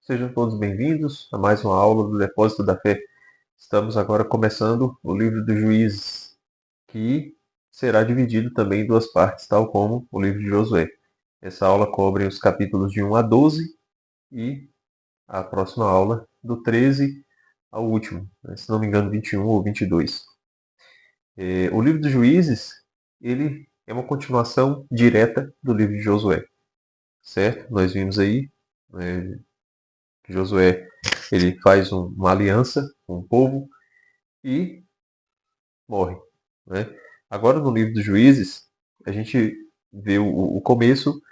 Sejam todos bem-vindos a mais uma aula do Depósito da Fé. Estamos agora começando o livro dos Juízes, que será dividido também em duas partes, tal como o livro de Josué. Essa aula cobre os capítulos de 1 a 12 e a próxima aula do 13 ao último, se não me engano, 21 ou 22. O livro dos Juízes, ele é uma continuação direta do livro de Josué, certo? Nós vimos aí que Josué ele faz uma aliança com o povo e morre, né? Agora no livro dos Juízes a gente vê o começo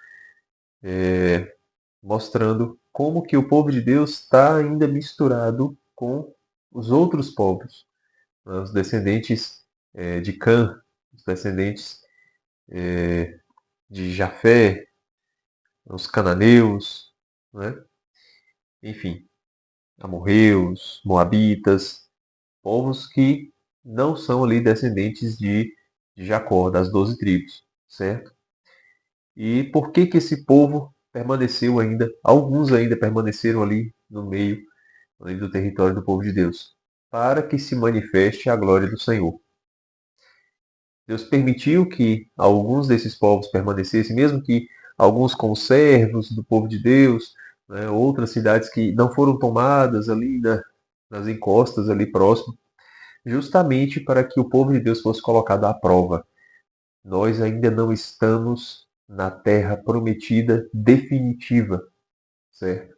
mostrando como que o povo de Deus está ainda misturado com os outros povos, né? Os descendentes de Cã, os descendentes de Jafé, os cananeus, né? Enfim, amorreus, moabitas, povos que não são ali descendentes de Jacó, das 12 tribos, certo? E por que que esse povo permaneceu ainda, alguns ainda permaneceram ali no meio ali do território do povo de Deus? Para que se manifeste a glória do Senhor. Deus permitiu que alguns desses povos permanecessem, mesmo que alguns como servos do povo de Deus, né, outras cidades que não foram tomadas ali nas encostas ali próximo, justamente para que o povo de Deus fosse colocado à prova. Nós ainda não estamos na terra prometida definitiva, certo?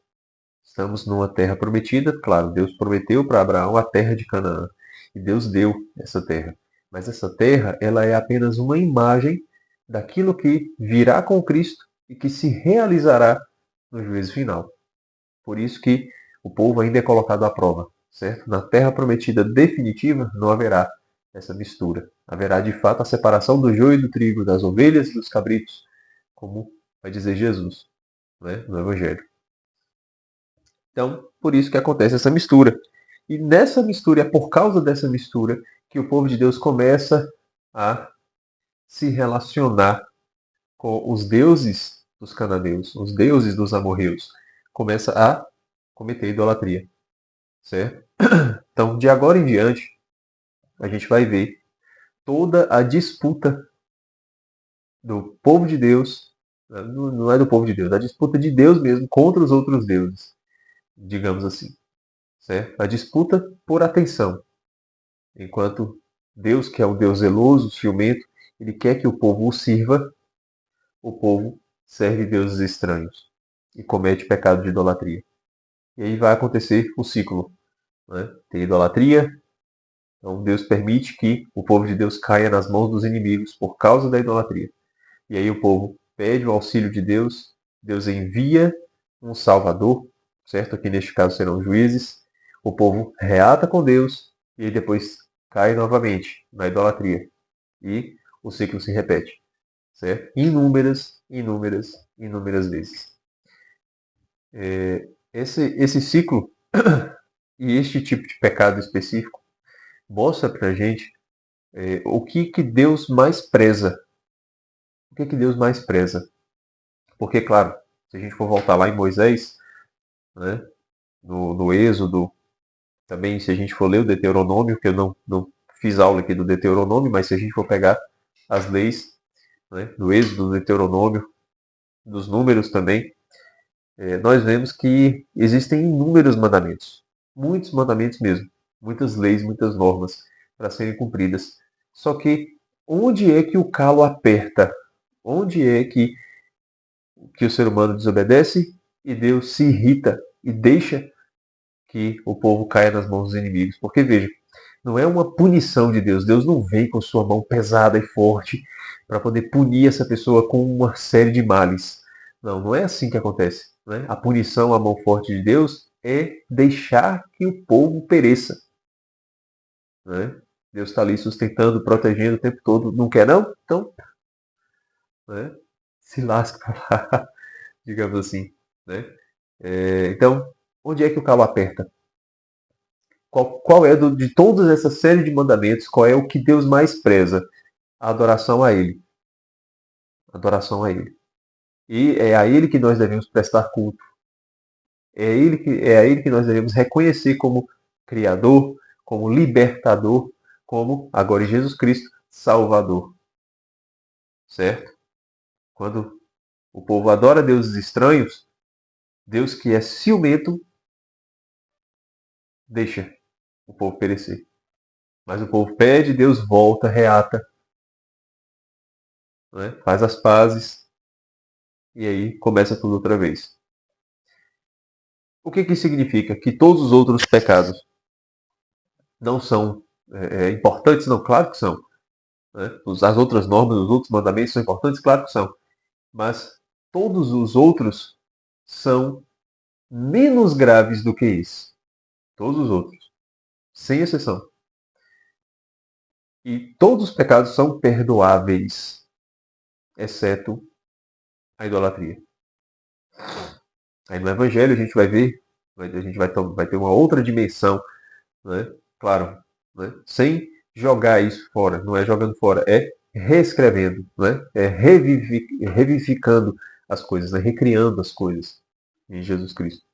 Estamos numa terra prometida, claro, Deus prometeu para Abraão a terra de Canaã, e Deus deu essa terra. Mas essa terra, ela é apenas uma imagem daquilo que virá com Cristo e que se realizará no juízo final. Por isso que o povo ainda é colocado à prova, certo? Na terra prometida definitiva não haverá essa mistura. Haverá de fato a separação do joio e do trigo, das ovelhas e dos cabritos, como vai dizer Jesus, né, no Evangelho. Então, por isso que acontece essa mistura. E nessa mistura, é por causa dessa mistura, que o povo de Deus começa a se relacionar com os deuses dos cananeus, os deuses dos amorreus. Começa a cometer idolatria, certo? Então, de agora em diante, a gente vai ver toda a disputa do povo de Deus, não é do povo de Deus, a disputa de Deus mesmo contra os outros deuses, digamos assim, certo? A disputa por atenção, enquanto Deus, que é um Deus zeloso, ciumento, ele quer que o povo o sirva, o povo serve deuses estranhos e comete pecado de idolatria. E aí vai acontecer o ciclo, né? Tem idolatria, então Deus permite que o povo de Deus caia nas mãos dos inimigos por causa da idolatria. E aí o povo pede o auxílio de Deus, Deus envia um Salvador, certo? Aqui neste caso serão juízes. O povo reata com Deus e aí depois cai novamente na idolatria. E o ciclo se repete, certo? Inúmeras, inúmeras, inúmeras vezes. Esse ciclo e este tipo de pecado específico mostra pra gente o que Deus mais preza. O que Deus mais preza? Porque, claro, se a gente for voltar lá em Moisés, né, no Êxodo, também se a gente for ler o Deuteronômio, que eu não fiz aula aqui do Deuteronômio, mas se a gente for pegar as leis, né, do Êxodo, do Deuteronômio, dos Números também, nós vemos que existem inúmeros mandamentos. Muitos mandamentos mesmo. Muitas leis, muitas normas para serem cumpridas. Só que onde é que o calo aperta? Onde é que o ser humano desobedece e Deus se irrita e deixa que o povo caia nas mãos dos inimigos? Porque veja, não é uma punição de Deus. Deus não vem com sua mão pesada e forte para poder punir essa pessoa com uma série de males. Não, não é assim que acontece. Né? A punição, a mão forte de Deus é deixar que o povo pereça. Né? Deus está ali sustentando, protegendo o tempo todo. Não quer não? Então, né? Se lasca para lá, digamos assim. Né? Então, onde é que o calo aperta? Qual é de todas essa série de mandamentos, qual é o que Deus mais preza? A adoração a Ele. Adoração a Ele. E é a Ele que nós devemos prestar culto. É a Ele que nós devemos reconhecer como Criador, como Libertador, como, agora em Jesus Cristo, Salvador. Certo? Quando o povo adora deuses estranhos, Deus que é ciumento, deixa o povo perecer. Mas o povo pede, Deus volta, reata, né? Faz as pazes e aí começa tudo outra vez. O que isso significa? Que todos os outros pecados não são importantes? Não, claro que são. Né? As outras normas, os outros mandamentos são importantes? Claro que são. Mas todos os outros são menos graves do que esse. Todos os outros. Sem exceção. E todos os pecados são perdoáveis, exceto a idolatria. Aí no Evangelho a gente vai ver, a gente vai ter uma outra dimensão, né? Claro, né? Sem jogar isso fora, não é jogando fora, é reescrevendo, né? É revivificando as coisas, né? Recriando as coisas em Jesus Cristo.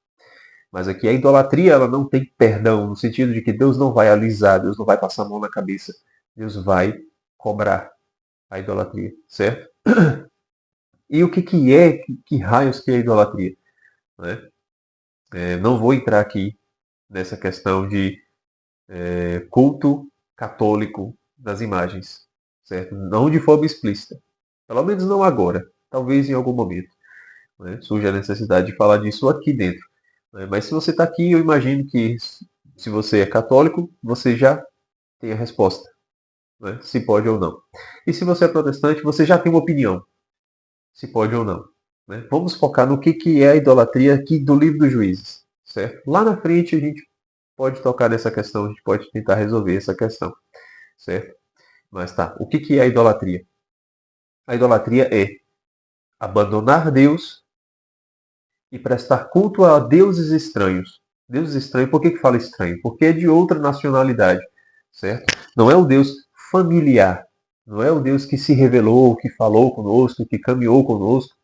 Mas aqui a idolatria ela não tem perdão, no sentido de que Deus não vai alisar, Deus não vai passar a mão na cabeça, Deus vai cobrar a idolatria, certo? E o que é, que raios que é a idolatria? Né? Não vou entrar aqui nessa questão de culto católico das imagens, certo? Não de forma explícita. Pelo menos não agora. Talvez em algum momento. Né? Surge a necessidade de falar disso aqui dentro. Né? Mas se você está aqui, eu imagino que se você é católico, você já tem a resposta. Né? Se pode ou não. E se você é protestante, você já tem uma opinião. Se pode ou não. Né? Vamos focar no que é a idolatria aqui do livro dos Juízes. Certo? Lá na frente a gente pode tocar nessa questão, a gente pode tentar resolver essa questão. Certo? Mas tá, o que é a idolatria? A idolatria é abandonar Deus e prestar culto a deuses estranhos. Deuses estranhos, por que fala estranho? Porque é de outra nacionalidade, certo? Não é o Deus familiar, não é o Deus que se revelou, que falou conosco, que caminhou conosco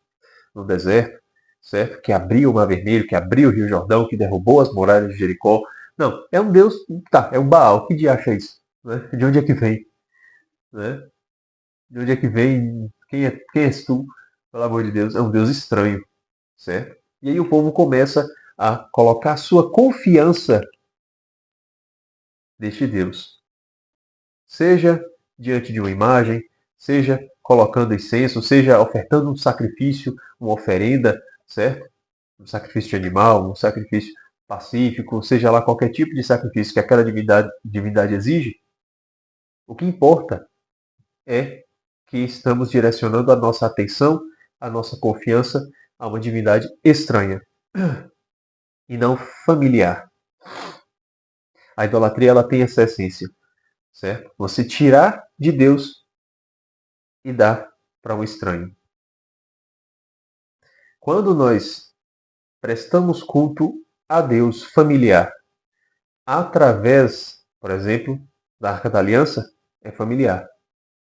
no deserto, certo? Que abriu o Mar Vermelho, que abriu o Rio Jordão, que derrubou as muralhas de Jericó. Não, é um Deus, tá, é um Baal, que dia acha isso? Né? De onde é que vem? Né? De onde é que vem? Quem és tu? Pelo amor de Deus, é um Deus estranho, certo? E aí o povo começa a colocar sua confiança neste Deus. Seja diante de uma imagem, seja colocando incenso, seja ofertando um sacrifício, uma oferenda, certo? Um sacrifício de animal, um sacrifício pacífico, seja lá qualquer tipo de sacrifício que aquela divindade exige. O que importa é que estamos direcionando a nossa atenção, a nossa confiança a uma divindade estranha e não familiar. A idolatria ela tem essa essência, certo? Você tirar de Deus e dar para um estranho. Quando nós prestamos culto a Deus familiar através, por exemplo, da Arca da Aliança, é familiar.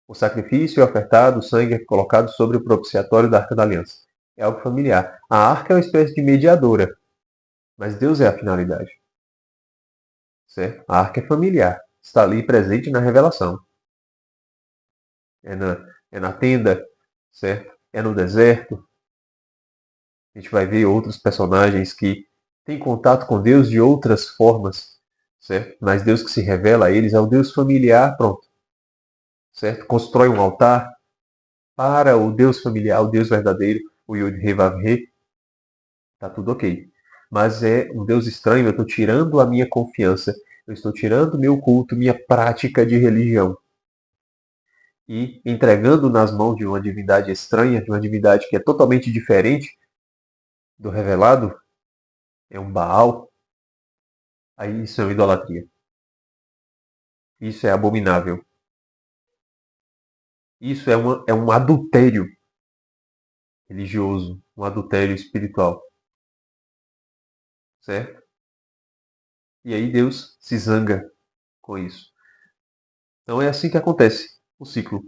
O sacrifício é ofertado, o sangue é colocado sobre o propiciatório da Arca da Aliança. É algo familiar. A arca é uma espécie de mediadora, mas Deus é a finalidade. Certo? A arca é familiar. Está ali presente na revelação. É na tenda, certo? É no deserto. A gente vai ver outros personagens que têm contato com Deus de outras formas, certo? Mas Deus que se revela a eles é o Deus familiar, pronto. Certo? Constrói um altar para o Deus familiar, o Deus verdadeiro, o Yod-Heh-Vav-Heh. Tá tudo ok. Mas é um Deus estranho, eu estou tirando a minha confiança, eu estou tirando meu culto, minha prática de religião. E entregando nas mãos de uma divindade estranha, de uma divindade que é totalmente diferente do revelado, é um Baal, aí isso é uma idolatria. Isso é abominável. Isso é um adultério religioso, um adultério espiritual. Certo? E aí Deus se zanga com isso. Então é assim que acontece o ciclo.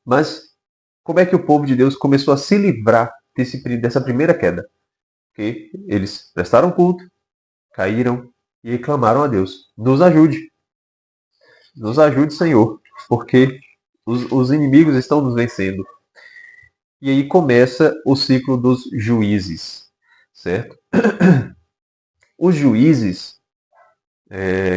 Mas como é que o povo de Deus começou a se livrar dessa primeira queda? Porque eles prestaram culto, caíram e clamaram a Deus. Nos ajude, Senhor, porque os inimigos estão nos vencendo. E aí começa o ciclo dos juízes, certo? Os juízes,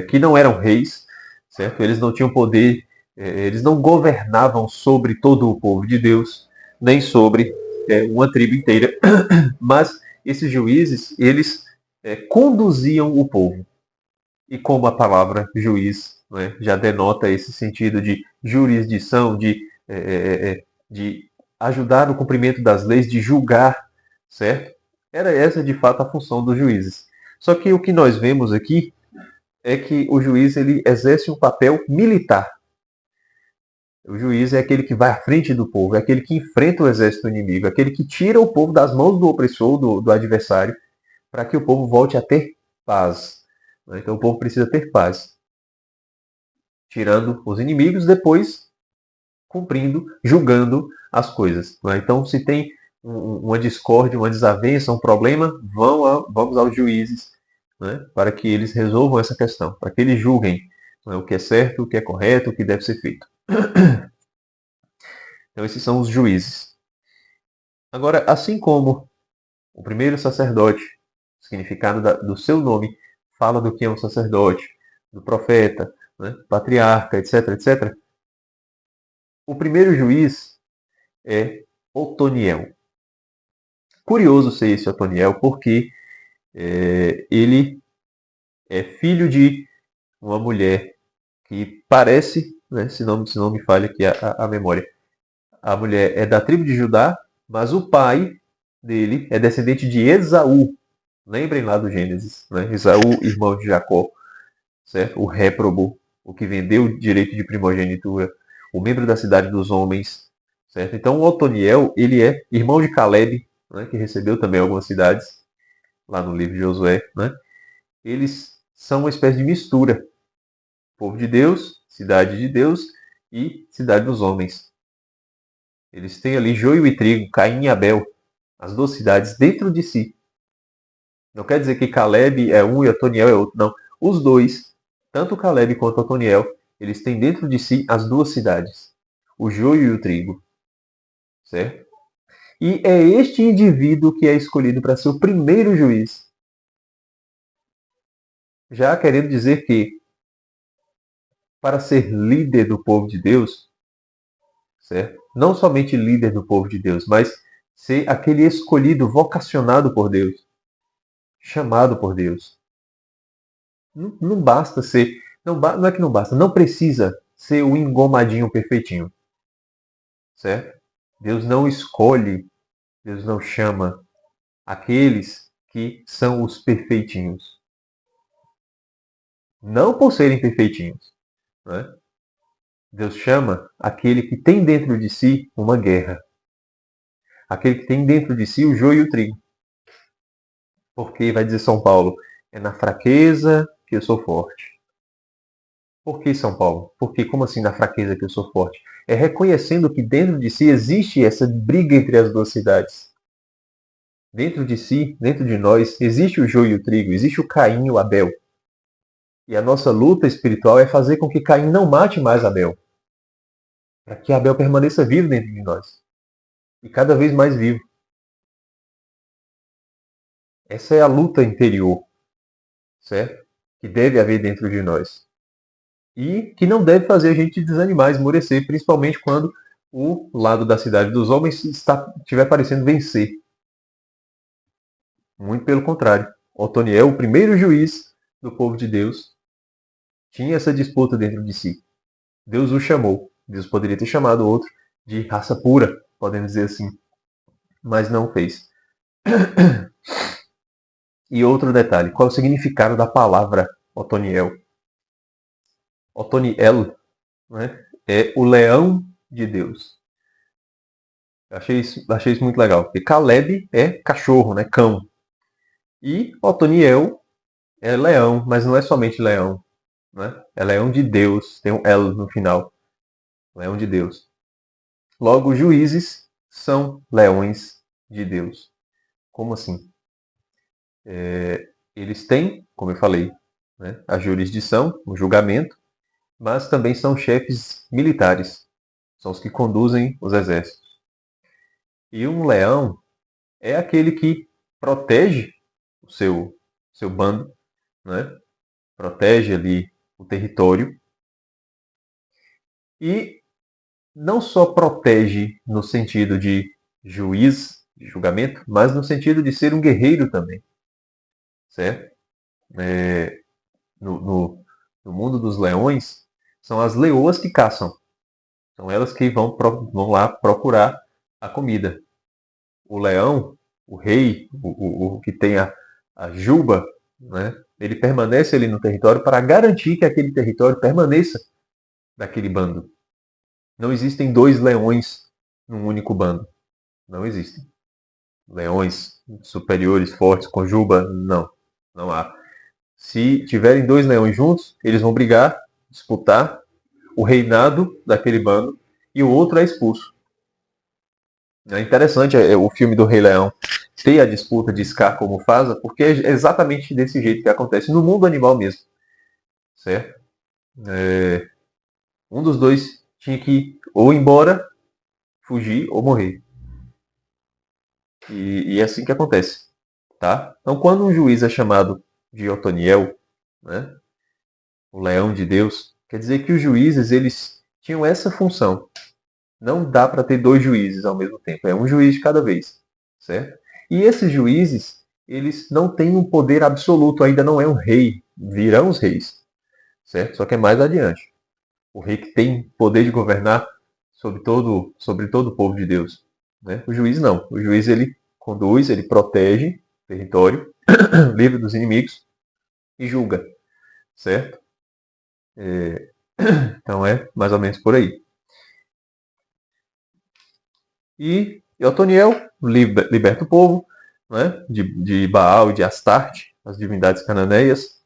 que não eram reis, certo? Eles não tinham poder, eles não governavam sobre todo o povo de Deus, nem sobre uma tribo inteira, mas esses juízes, eles conduziam o povo. E como a palavra juiz, né, já denota esse sentido de jurisdição, de ajudar no cumprimento das leis, de julgar, certo? Era essa de fato a função dos juízes. Só que o que nós vemos aqui é que o juiz ele exerce um papel militar. O juiz é aquele que vai à frente do povo, é aquele que enfrenta o exército inimigo, é aquele que tira o povo das mãos do opressor, do adversário, para que o povo volte a ter paz. Então o povo precisa ter paz. Tirando os inimigos, depois cumprindo, julgando as coisas. Então, se tem uma discórdia, uma desavença, um problema, vamos aos juízes, né, para que eles resolvam essa questão, para que eles julguem, o que é certo, o que é correto, o que deve ser feito. Então, esses são os juízes. Agora, assim como o primeiro sacerdote, o significado do seu nome, fala do que é um sacerdote, do profeta, né, patriarca, etc, etc. O primeiro juiz é Otoniel. Curioso ser esse Otoniel, porque ele é filho de uma mulher que parece, né, se não me falha aqui a memória, a mulher é da tribo de Judá, mas o pai dele é descendente de Esaú. Lembrem lá do Gênesis, né? Esaú, irmão de Jacó, certo? O réprobo, o que vendeu o direito de primogenitura, o membro da cidade dos homens, certo? Então o Otoniel, ele é irmão de Caleb, né, que recebeu também algumas cidades, lá no livro de Josué, né? Eles são uma espécie de mistura. Povo de Deus, cidade de Deus e cidade dos homens. Eles têm ali joio e trigo, Caim e Abel, as duas cidades dentro de si. Não quer dizer que Caleb é um e Otoniel é outro, não. Os dois, tanto Caleb quanto Otoniel, eles têm dentro de si as duas cidades, o joio e o trigo, certo? E é este indivíduo que é escolhido para ser o primeiro juiz. Já querendo dizer que, para ser líder do povo de Deus, certo? Não somente líder do povo de Deus, mas ser aquele escolhido, vocacionado por Deus, chamado por Deus. Não basta ser, não é que não basta, não precisa ser o engomadinho perfeitinho, certo? Deus não escolhe, Deus não chama aqueles que são os perfeitinhos. Não por serem perfeitinhos, né? Deus chama aquele que tem dentro de si uma guerra. Aquele que tem dentro de si o joio e o trigo. Porque, vai dizer São Paulo, é na fraqueza que eu sou forte. Por que São Paulo? Porque como assim na fraqueza que eu sou forte? É reconhecendo que dentro de si existe essa briga entre as duas cidades. Dentro de si, dentro de nós, existe o joio e o trigo, existe o Caim e o Abel. E a nossa luta espiritual é fazer com que Caim não mate mais Abel. Para que Abel permaneça vivo dentro de nós. E cada vez mais vivo. Essa é a luta interior, certo? Que deve haver dentro de nós. E que não deve fazer a gente desanimar, esmorecer, principalmente quando o lado da cidade dos homens estiver parecendo vencer. Muito pelo contrário. Otoniel, o primeiro juiz do povo de Deus, tinha essa disputa dentro de si. Deus o chamou. Deus poderia ter chamado outro de raça pura, podemos dizer assim, mas não fez. E outro detalhe, qual é o significado da palavra Otoniel? Otoniel, né, é o leão de Deus. Achei isso muito legal, porque Caleb é cachorro, né, cão. E Otoniel é leão, mas não é somente leão. Né? É leão de Deus, tem um El no final. Leão de Deus. Logo, os juízes são leões de Deus. Como assim? Eles têm, como eu falei, né, a jurisdição, o julgamento, mas também são chefes militares, são os que conduzem os exércitos. E um leão é aquele que protege o seu bando, né? Protege ali o território e não só protege no sentido de juiz, de julgamento, mas no sentido de ser um guerreiro também, certo? É, no, no, no mundo dos leões, são as leoas que caçam, são elas que vão lá procurar a comida. O leão, o rei, o que tem a juba, né? Ele permanece ali no território para garantir que aquele território permaneça daquele bando. Não existem dois leões num único bando. Não existem. Leões superiores, fortes, com juba, não. Não há. Se tiverem dois leões juntos, eles vão brigar, disputar o reinado daquele bando e o outro é expulso. É interessante o filme do Rei Leão ter a disputa de Scar com Mufasa, porque é exatamente desse jeito que acontece no mundo animal mesmo, certo? Um dos dois tinha que ou ir embora, fugir ou morrer. E é assim que acontece, tá? Então, quando um juiz é chamado de Otoniel, né, o leão de Deus, quer dizer que os juízes eles tinham essa função. Não dá para ter dois juízes ao mesmo tempo, é um juiz de cada vez, certo? E esses juízes, eles não têm um poder absoluto, ainda não é um rei, virão os reis, certo? Só que é mais adiante. O rei que tem poder de governar sobre todo o povo de Deus, né? O juiz não. O juiz ele conduz, ele protege o território, livre dos inimigos e julga, certo? Então é mais ou menos por aí. E Otoniel liberta o povo, né, de Baal e de Astarte, as divindades cananeias,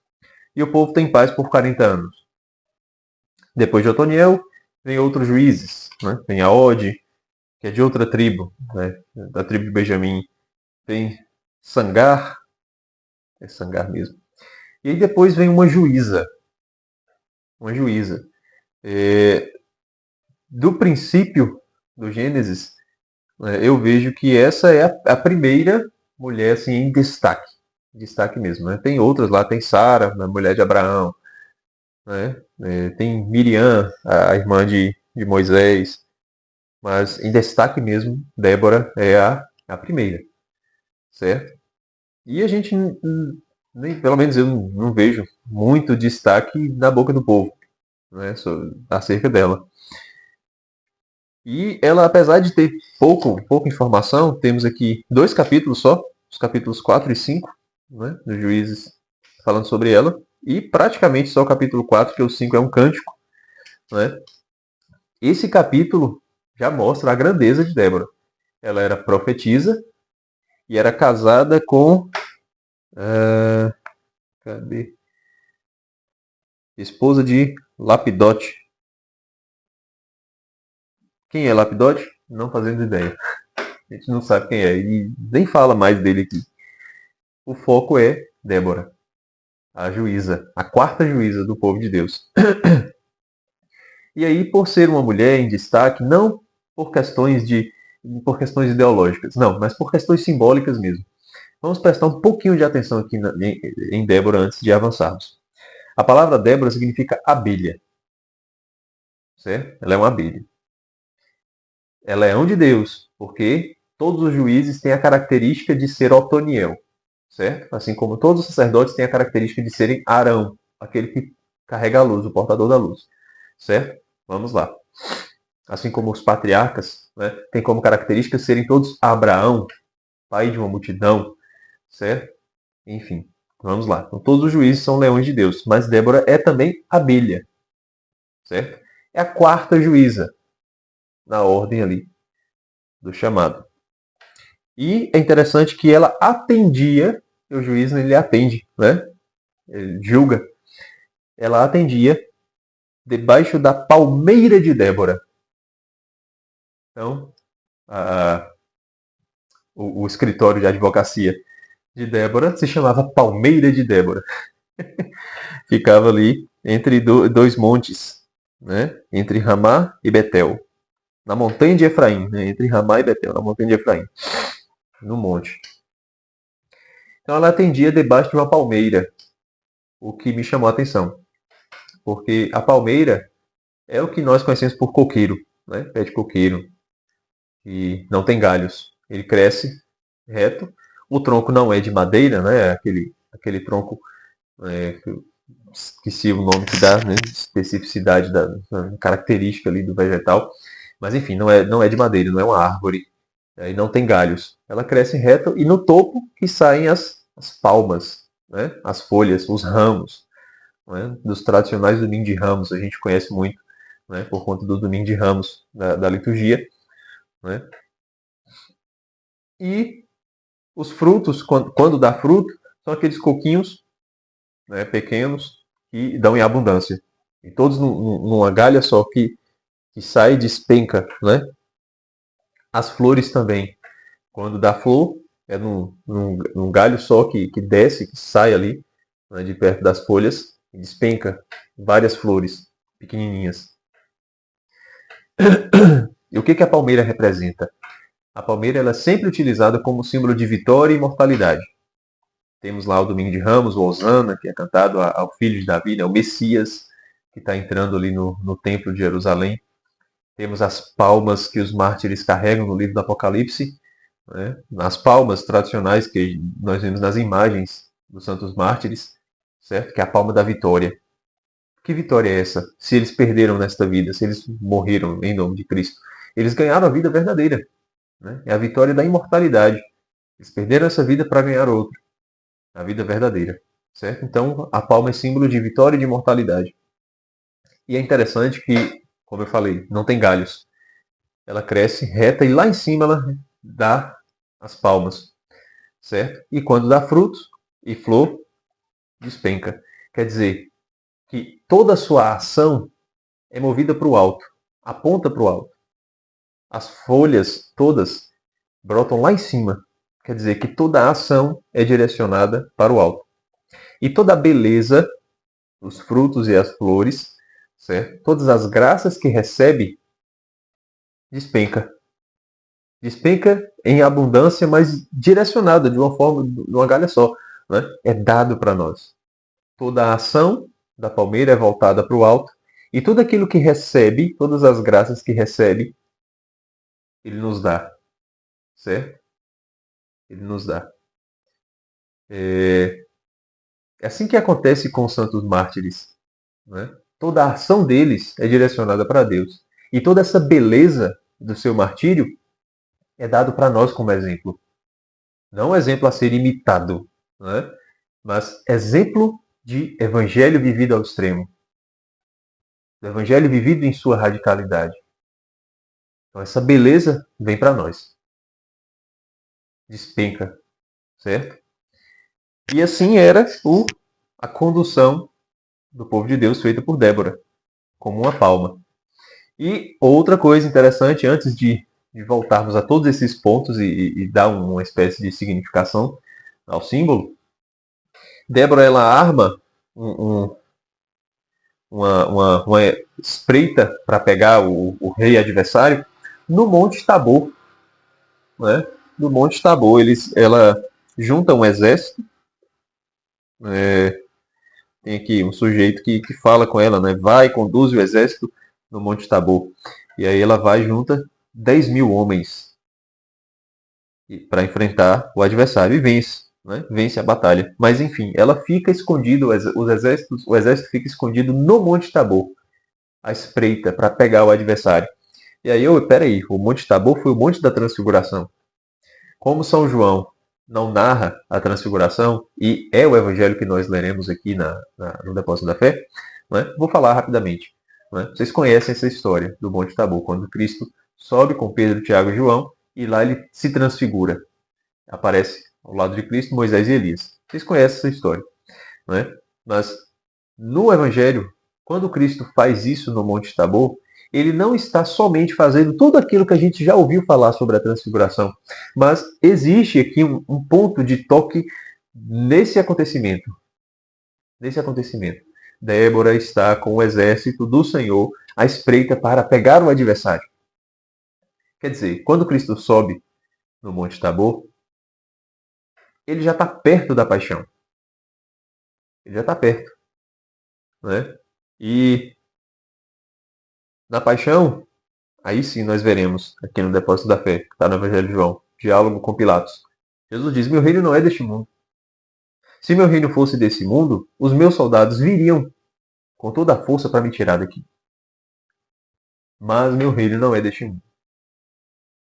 e o povo tem paz por 40 anos. Depois de Otoniel, vem outros juízes, né? Tem a Ode, que é de outra tribo, né, da tribo de Benjamim. Tem Sangar, é Sangar mesmo. E aí depois vem uma juíza. Uma juíza. É, do princípio do Gênesis, eu vejo que essa é a primeira mulher assim, em destaque. Destaque mesmo. Né? Tem outras lá, tem Sara, a mulher de Abraão, né? Tem Miriam, a irmã de Moisés, mas em destaque mesmo, Débora é a primeira, certo? E a gente, nem, pelo menos eu não vejo muito destaque na boca do povo, né, acerca dela. E ela, apesar de ter pouca informação, temos aqui 2 capítulos só, os capítulos 4 e 5, né, dos Juízes, falando sobre ela, e praticamente só o capítulo 4, que o 5 é um cântico. Né? Esse capítulo já mostra a grandeza de Débora. Ela era profetisa e era casada com. Cadê? Esposa de Lapidote. Quem é Lapidote? Não fazendo ideia. A gente não sabe quem é e nem fala mais dele aqui. O foco é Débora, a juíza, a quarta juíza do povo de Deus. E aí, por ser uma mulher em destaque, não por questões por questões ideológicas, não, mas por questões simbólicas mesmo. Vamos prestar um pouquinho de atenção aqui em Débora antes de avançarmos. A palavra Débora significa abelha, certo? Ela é uma abelha. Ela é um de Deus, porque todos os juízes têm a característica de ser Otoniel, certo? Assim como todos os sacerdotes têm a característica de serem Arão, aquele que carrega a luz, o portador da luz, certo? Vamos lá. Assim como os patriarcas, né, têm como característica serem todos Abraão, pai de uma multidão, certo? Enfim, vamos lá. Então, todos os juízes são leões de Deus, mas Débora é também abelha, certo? É a quarta juíza na ordem ali do chamado. E é interessante que ela atendia, o juiz ele atende, né? Ele julga. Ela atendia debaixo da palmeira de Débora. Então, o escritório de advocacia de Débora se chamava Palmeira de Débora. Ficava ali entre dois montes, né? Entre Ramá e Betel. Na montanha de Efraim, né? Entre Ramá e Betel, na montanha de Efraim, no monte. Então ela atendia debaixo de uma palmeira, o que me chamou a atenção. Porque a palmeira é o que nós conhecemos por coqueiro, né? Pé de coqueiro, e não tem galhos. Ele cresce reto. O tronco não é de madeira, né? É aquele tronco que esqueci o nome que dá, né? Especificidade da característica ali do vegetal. Mas enfim, não é de madeira, não é uma árvore. E não tem galhos. Ela cresce reto e no topo que saem as palmas, né? As folhas, os ramos. Né? Dos tradicionais domingos de ramos, a gente conhece muito, né? Por conta do domingo de ramos da liturgia. Né? E os frutos, quando dá fruto, são aqueles coquinhos, né, pequenos que dão em abundância. E todos numa galha só que sai e despenca. Né? As flores também. Quando dá flor, é num galho só que desce, que sai ali, né, de perto das folhas, e despenca várias flores pequenininhas. E o que a palmeira representa? A palmeira ela é sempre utilizada como símbolo de vitória e imortalidade. Temos lá o Domingo de Ramos, o Hosana, que é cantado ao filho de Davi, né, o Messias, que está entrando ali no templo de Jerusalém. Temos as palmas que os mártires carregam no livro do Apocalipse, né, as palmas tradicionais que nós vemos nas imagens dos santos mártires, certo? Que é a palma da vitória. Que vitória é essa? Se eles perderam nesta vida, se eles morreram em nome de Cristo, eles ganharam a vida verdadeira. Né? É a vitória da imortalidade. Eles perderam essa vida para ganhar outra, a vida verdadeira. Certo? Então, a palma é símbolo de vitória e de imortalidade. E é interessante que, como eu falei, não tem galhos. Ela cresce reta e lá em cima ela dá as palmas. Certo? E quando dá frutos e flor, despenca. Quer dizer que toda a sua ação é movida para o alto, aponta para o alto. As folhas todas brotam lá em cima. Quer dizer que toda a ação é direcionada para o alto. E toda a beleza, os frutos e as flores, certo? Todas as graças que recebe, despenca. Despenca em abundância, mas direcionada de uma forma, de uma galha só. Né? É dado para nós. Toda a ação da palmeira é voltada para o alto. E tudo aquilo que recebe, todas as graças que recebe, ele nos dá. Certo? Ele nos dá. É assim que acontece com os santos mártires. Né? Toda a ação deles é direcionada para Deus. E toda essa beleza do seu martírio é dado para nós como exemplo. Não exemplo a ser imitado, né? Mas exemplo de evangelho vivido ao extremo. Do evangelho vivido em sua radicalidade. Então essa beleza vem para nós. Despenca, certo? E assim era a condução do povo de Deus feita por Débora, como uma palma. E outra coisa interessante, antes de voltarmos a todos esses pontos e dar uma espécie de significação ao símbolo, Débora ela arma uma espreita para pegar o rei adversário no Monte Tabor. Né? No Monte Tabor, ela junta um exército. Tem aqui um sujeito que fala com ela, né? Vai, conduz o exército no Monte Tabor. E aí ela vai junta 10 mil homens para enfrentar o adversário e vence. Né? Vence a batalha. Mas enfim, ela fica escondida, o exército fica escondido no Monte Tabor, à espreita, para pegar o adversário. E aí, peraí, o Monte Tabor foi o Monte da Transfiguração. Como São João não narra a Transfiguração, e é o evangelho que nós leremos aqui no Depósito da Fé, né? Vou falar rapidamente. Né? Vocês conhecem essa história do Monte Tabor, quando Cristo sobe com Pedro, Tiago e João, e lá ele se transfigura. Aparece ao lado de Cristo Moisés e Elias. Vocês conhecem essa história. Né? Mas no evangelho, quando Cristo faz isso no Monte Tabor, ele não está somente fazendo tudo aquilo que a gente já ouviu falar sobre a transfiguração, mas existe aqui um ponto de toque nesse acontecimento. Nesse acontecimento. Débora está com o exército do Senhor à espreita para pegar o adversário. Quer dizer, quando Cristo sobe no Monte Tabor, ele já está perto da paixão. Ele já está perto. Né? E na paixão, aí sim nós veremos, aqui no Depósito da Fé, que está no Evangelho de João, diálogo com Pilatos. Jesus diz, meu reino não é deste mundo. Se meu reino fosse desse mundo, os meus soldados viriam com toda a força para me tirar daqui. Mas meu reino não é deste mundo.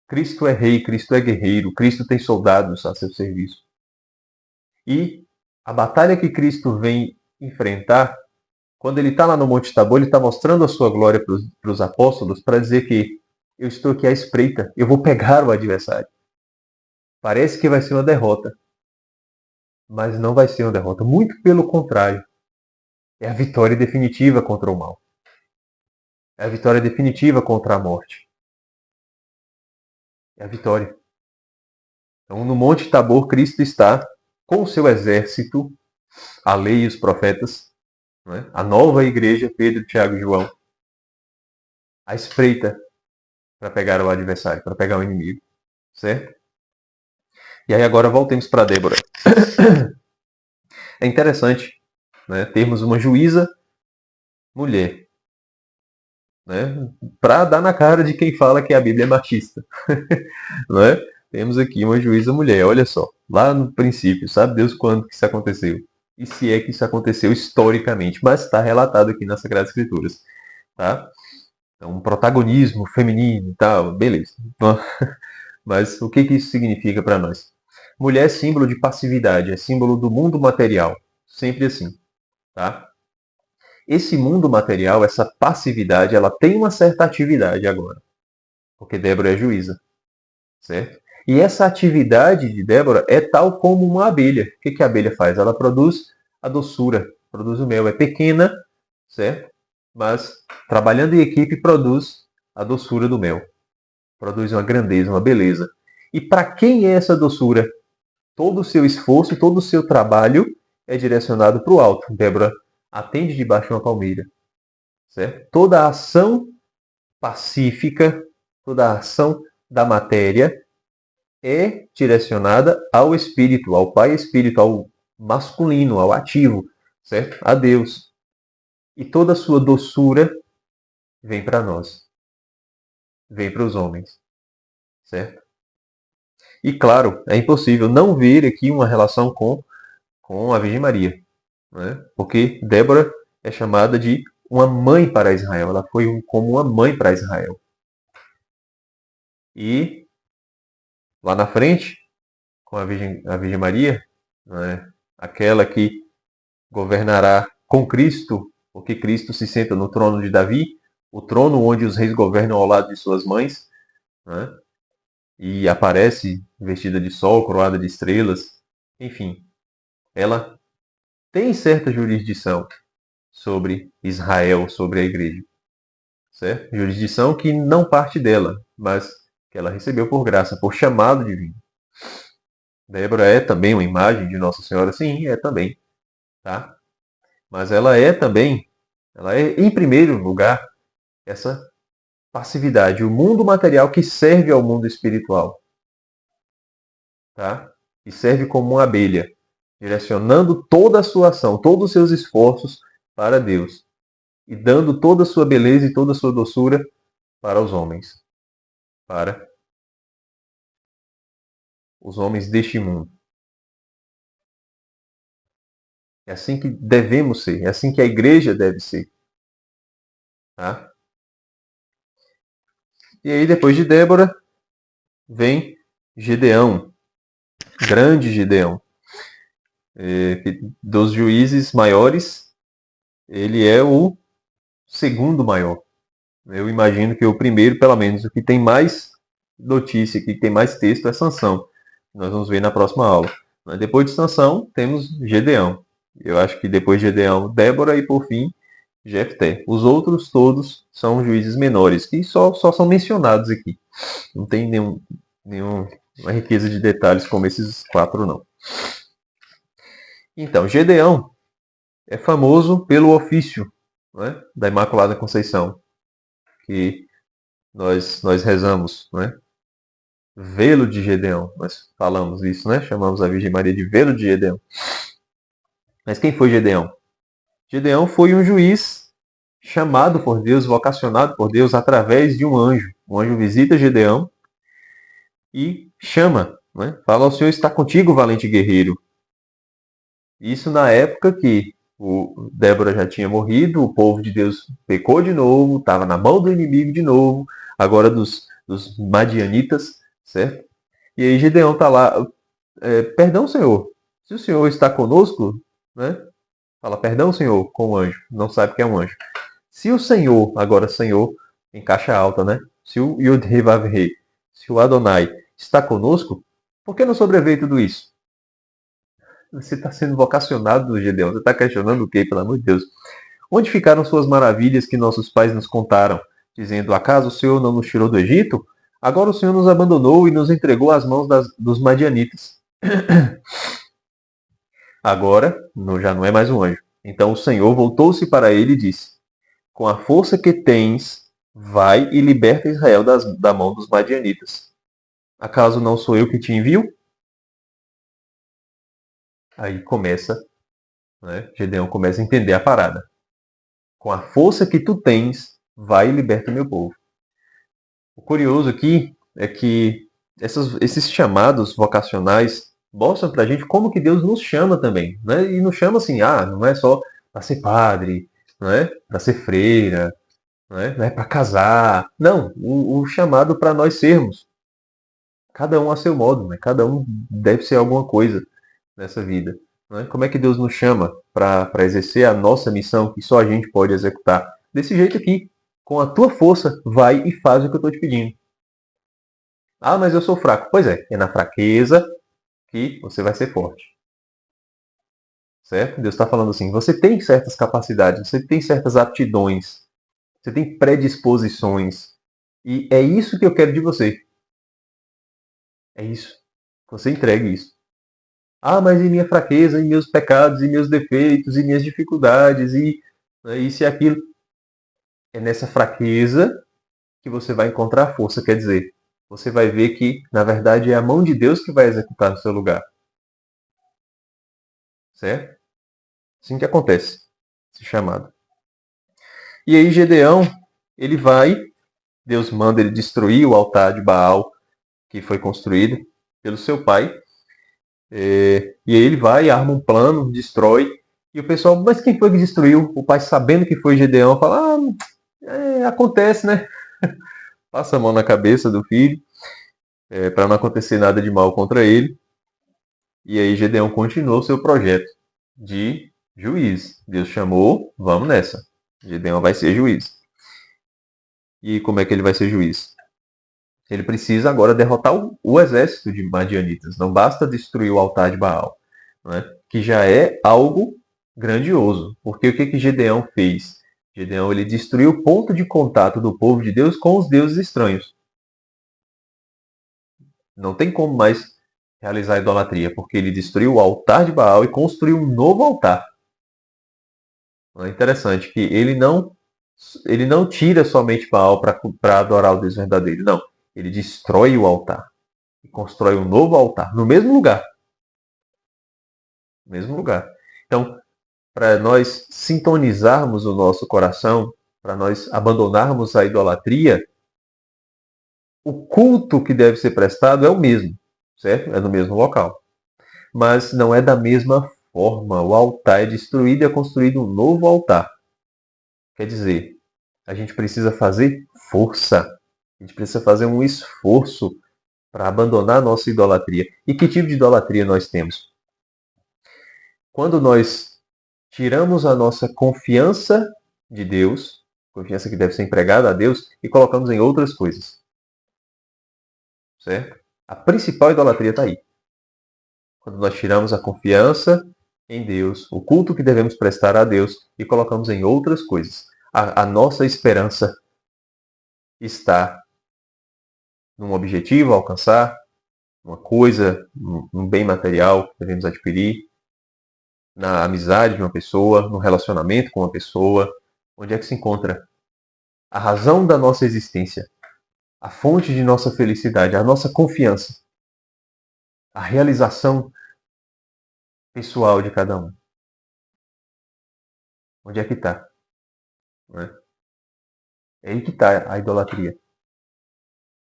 Cristo é rei, Cristo é guerreiro, Cristo tem soldados a seu serviço. E a batalha que Cristo vem enfrentar, quando ele está lá no Monte Tabor, ele está mostrando a sua glória para os apóstolos, para dizer que eu estou aqui à espreita, eu vou pegar o adversário. Parece que vai ser uma derrota, mas não vai ser uma derrota. Muito pelo contrário. É a vitória definitiva contra o mal. É a vitória definitiva contra a morte. É a vitória. Então, no Monte Tabor, Cristo está com o seu exército, a lei e os profetas, né? A nova igreja, Pedro, Tiago e João, à espreita para pegar o adversário, para pegar o inimigo. Certo? E aí agora voltemos para Débora. É interessante, né, termos uma juíza mulher, né, para dar na cara de quem fala que a Bíblia é machista. Né? Temos aqui uma juíza mulher, olha só, lá no princípio, sabe Deus quando que isso aconteceu? E se é que isso aconteceu historicamente, mas está relatado aqui nas Sagradas Escrituras. Tá? Então, um protagonismo feminino e tal, beleza. Mas o que isso significa para nós? Mulher é símbolo de passividade, é símbolo do mundo material. Sempre assim. Tá? Esse mundo material, essa passividade, ela tem uma certa atividade agora. Porque Débora é juíza. Certo? E essa atividade de Débora é tal como uma abelha. O que a abelha faz? Ela produz a doçura, produz o mel. É pequena, certo? Mas trabalhando em equipe produz a doçura do mel. Produz uma grandeza, uma beleza. E para quem é essa doçura? Todo o seu esforço, todo o seu trabalho é direcionado para o alto. Débora atende debaixo de uma palmeira. Certo? Toda a ação pacífica, toda a ação da matéria é direcionada ao espírito, ao Pai Espírito, ao masculino, ao ativo, certo? A Deus. E toda a sua doçura vem para nós. Vem para os homens, certo? E claro, é impossível não ver aqui uma relação com a Virgem Maria, né? Porque Débora é chamada de uma mãe para Israel. Ela foi como uma mãe para Israel. E lá na frente, com a Virgem Maria, né? Aquela que governará com Cristo, porque Cristo se senta no trono de Davi, o trono onde os reis governam ao lado de suas mães, né? E aparece vestida de sol, coroada de estrelas, enfim, ela tem certa jurisdição sobre Israel, sobre a igreja, certo? Jurisdição que não parte dela, mas que ela recebeu por graça, por chamado divino. Débora é também uma imagem de Nossa Senhora? Sim, é também, tá? Mas ela é também, ela é em primeiro lugar essa passividade, o mundo material que serve ao mundo espiritual, tá? E serve como uma abelha, direcionando toda a sua ação, todos os seus esforços para Deus e dando toda a sua beleza e toda a sua doçura para os homens, para os homens deste mundo. É assim que devemos ser, é assim que a igreja deve ser, tá? E aí depois de Débora vem Gedeão, grande Gedeão. Dos juízes maiores, ele é o segundo maior. Eu imagino que o primeiro, pelo menos, o que tem mais notícia, que tem mais texto é Sansão. Nós vamos ver na próxima aula. Mas depois de Sansão, temos Gedeão. Eu acho que depois de Gedeão, Débora e, por fim, Jefté. Os outros todos são juízes menores, que só são mencionados aqui. Não tem nenhuma riqueza de detalhes como esses 4, não. Então, Gedeão é famoso pelo ofício, né, da Imaculada Conceição, que nós rezamos, né? Velo de Gedeão, nós falamos isso, né? Chamamos a Virgem Maria de Velo de Gedeão. Mas quem foi Gedeão? Gedeão foi um juiz chamado por Deus, vocacionado por Deus através de um anjo. Um anjo visita Gedeão e chama, né? Fala: o Senhor está contigo, valente guerreiro. Isso na época que o Débora já tinha morrido, o povo de Deus pecou de novo, estava na mão do inimigo de novo, agora dos madianitas, certo? E aí Gedeão está lá: perdão, Senhor, se o Senhor está conosco, né? Fala: perdão, Senhor, com o anjo, não sabe que é um anjo. Se o Senhor, agora Senhor, em caixa alta, né? Se o Yod-Heh-Vav-Heh, se o Adonai está conosco, por que não sobreveio tudo isso? Você está sendo vocacionado, Gedeão. Você está questionando o quê, pelo amor de Deus? Onde ficaram suas maravilhas que nossos pais nos contaram, dizendo: acaso o Senhor não nos tirou do Egito? Agora o Senhor nos abandonou e nos entregou às mãos dos madianitas. Agora já não é mais um anjo. Então o Senhor voltou-se para ele e disse: com a força que tens, vai e liberta Israel da mão dos madianitas. Acaso não sou eu que te envio? Aí começa, né? Gedeão começa a entender a parada. Com a força que tu tens, vai e liberta o meu povo. O curioso aqui é que esses chamados vocacionais mostram pra gente como que Deus nos chama também, né? E nos chama assim, não é só para ser padre, não é para ser freira, não é para casar. Não, o chamado para nós sermos, cada um a seu modo, né? Cada um deve ser alguma coisa nessa vida. Né? Como é que Deus nos chama para exercer a nossa missão que só a gente pode executar? Desse jeito aqui, com a tua força, vai e faz o que eu estou te pedindo. Ah, mas eu sou fraco. Pois é na fraqueza que você vai ser forte. Certo? Deus está falando assim: você tem certas capacidades, você tem certas aptidões, você tem predisposições. E é isso que eu quero de você. É isso. Você entregue isso. Ah, mas e minha fraqueza, e meus pecados, e meus defeitos, e minhas dificuldades, e isso e aquilo. É nessa fraqueza que você vai encontrar força. Quer dizer, você vai ver que, na verdade, é a mão de Deus que vai executar no seu lugar. Certo? Assim que acontece, esse chamado. E aí Gedeão, ele vai, Deus manda ele destruir o altar de Baal que foi construído pelo seu pai. E aí ele vai, arma um plano, destrói. E o pessoal: mas quem foi que destruiu? O pai, sabendo que foi Gedeão, fala: acontece, né? Passa a mão na cabeça do filho, para não acontecer nada de mal contra ele. E aí Gedeão continuou seu projeto de juiz. Deus chamou, vamos nessa. Gedeão vai ser juiz. E como é que ele vai ser juiz? Ele precisa agora derrotar o exército de madianitas. Não basta destruir o altar de Baal, né? Que já é algo grandioso. Porque o que Gedeão fez? Gedeão, ele destruiu o ponto de contato do povo de Deus com os deuses estranhos. Não tem como mais realizar a idolatria, porque ele destruiu o altar de Baal e construiu um novo altar. É interessante que ele não tira somente Baal para adorar o Deus verdadeiro. Não. Ele destrói o altar e constrói um novo altar no mesmo lugar. No mesmo lugar. Então, para nós sintonizarmos o nosso coração, para nós abandonarmos a idolatria, o culto que deve ser prestado é o mesmo, certo? É no mesmo local. Mas não é da mesma forma. O altar é destruído e é construído um novo altar. Quer dizer, a gente precisa fazer força. A gente precisa fazer um esforço para abandonar a nossa idolatria. E que tipo de idolatria nós temos? Quando nós tiramos a nossa confiança de Deus, confiança que deve ser empregada a Deus, e colocamos em outras coisas. Certo? A principal idolatria está aí. Quando nós tiramos a confiança em Deus, o culto que devemos prestar a Deus e colocamos em outras coisas. A nossa esperança está num objetivo a alcançar, uma coisa, um bem material que devemos adquirir, na amizade de uma pessoa, no relacionamento com uma pessoa. Onde é que se encontra a razão da nossa existência, a fonte de nossa felicidade, a nossa confiança, a realização pessoal de cada um? Onde é que está? É aí que está a idolatria.